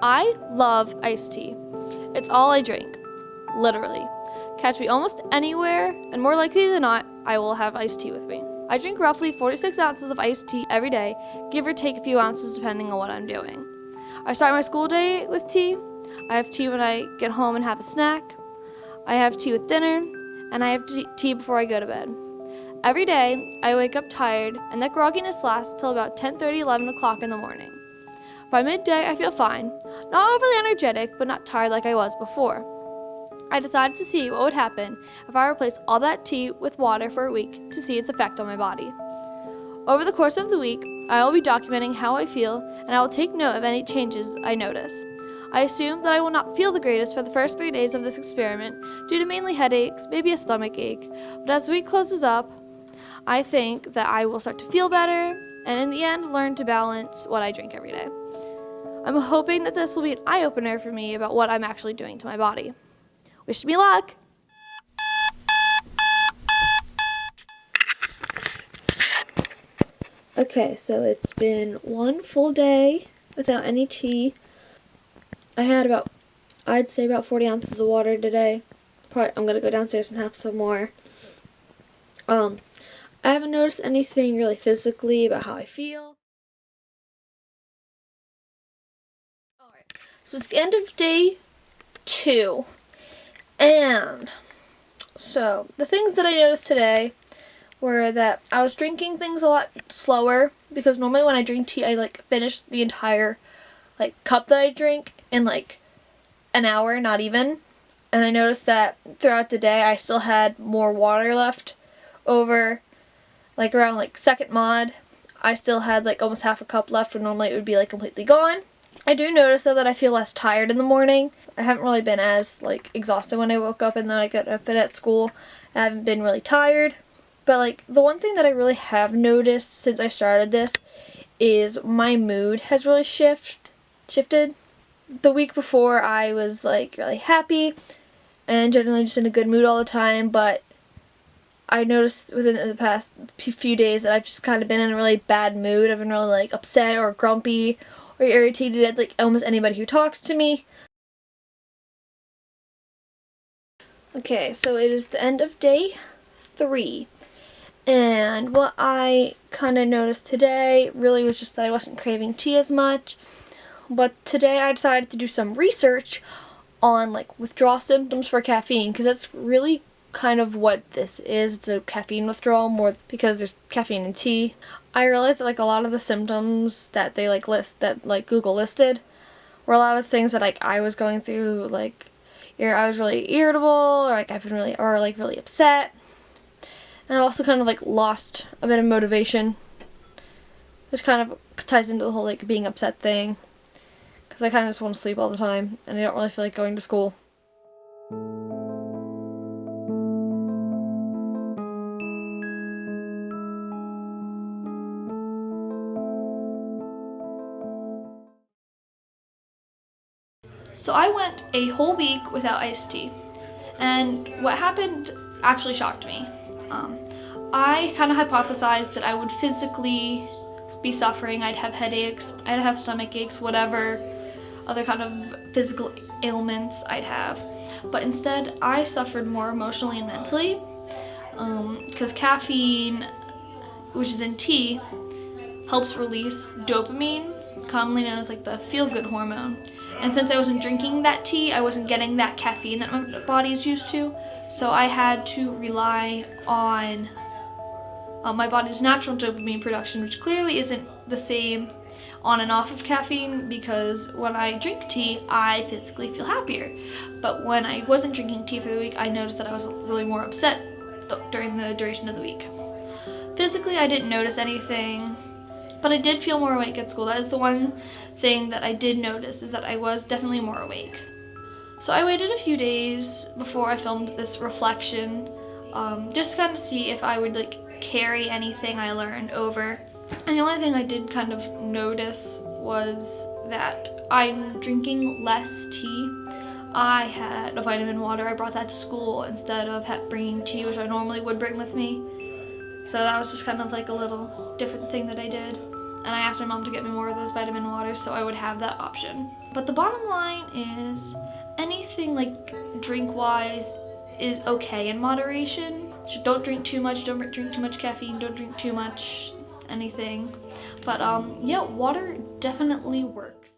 I love iced tea. It's all I drink, literally. Catch me almost anywhere, and more likely than not, I will have iced tea with me. I drink roughly 46 ounces of iced tea every day, give or take a few ounces depending on what I'm doing. I start my school day with tea. I have tea when I get home and have a snack. I have tea with dinner, and I have tea before I go to bed. Every day, I wake up tired, and that grogginess lasts till about 10:30, 11 o'clock in the morning. By midday, I feel fine, not overly energetic, but not tired like I was before. I decided to see what would happen if I replaced all that tea with water for a week to see its effect on my body. Over the course of the week, I will be documenting how I feel, and I will take note of any changes I notice. I assume that I will not feel the greatest for the first 3 days of this experiment due to mainly headaches, maybe a stomach ache, but as the week closes up, I think that I will start to feel better, and in the end, learn to balance what I drink every day. I'm hoping that this will be an eye-opener for me about what I'm actually doing to my body. Wish me luck! Okay, so it's been one full day without any tea. I had I'd say about 40 ounces of water today. Probably, I'm going to go downstairs and have some more. I haven't noticed anything really physically about how I feel. Alright, so it's the end of day 2. And so the things that I noticed today were that I was drinking things a lot slower, because normally when I drink tea I finish the entire cup that I drink in an hour, not even. And I noticed that throughout the day I still had more water left over. Around second mod, I still had almost half a cup left when normally it would be completely gone. I do notice though that I feel less tired in the morning. I haven't really been as exhausted when I woke up, and then I got up and at school. I haven't been really tired. But the one thing that I really have noticed since I started this is my mood has really shifted. The week before I was really happy and generally just in a good mood all the time, but I noticed within the past few days that I've just kind of been in a really bad mood. I've been really upset or grumpy or irritated at almost anybody who talks to me. Okay, so it is the end of day 3. And what I kind of noticed today really was just that I wasn't craving tea as much. But today I decided to do some research on withdrawal symptoms for caffeine, because that's really kind of what this is. It's a caffeine withdrawal, more because there's caffeine in tea. I realized that a lot of the symptoms that they list, that Google listed, were a lot of things that I was going through. I was really irritable, or I've been really really upset. And I also kind of lost a bit of motivation, which kind of ties into the whole being upset thing, because I kind of just want to sleep all the time and I don't really feel like going to school. So I went a whole week without iced tea, and what happened actually shocked me. I kind of hypothesized that I would physically be suffering. I'd have headaches, I'd have stomach aches, whatever other kind of physical ailments I'd have. But instead, I suffered more emotionally and mentally, because caffeine, which is in tea, helps release dopamine, commonly known as the feel-good hormone. And since I wasn't drinking that tea, I wasn't getting that caffeine that my body is used to, so I had to rely on my body's natural dopamine production, which clearly isn't the same on and off of caffeine, because when I drink tea, I physically feel happier. But when I wasn't drinking tea for the week, I noticed that I was really more upset during the duration of the week. Physically, I didn't notice anything, but I did feel more awake at school. That is the one thing that I did notice, is that I was definitely more awake. So I waited a few days before I filmed this reflection, just to kind of see if I would carry anything I learned over. And the only thing I did kind of notice was that I'm drinking less tea. I had a vitamin water. I brought that to school instead of bringing tea, which I normally would bring with me. So that was just kind of a little different thing that I did. and I asked my mom to get me more of those vitamin waters so I would have that option. But the bottom line is anything like drink-wise is okay in moderation. Just don't drink too much, don't drink too much caffeine, don't drink too much anything. But yeah, water definitely works.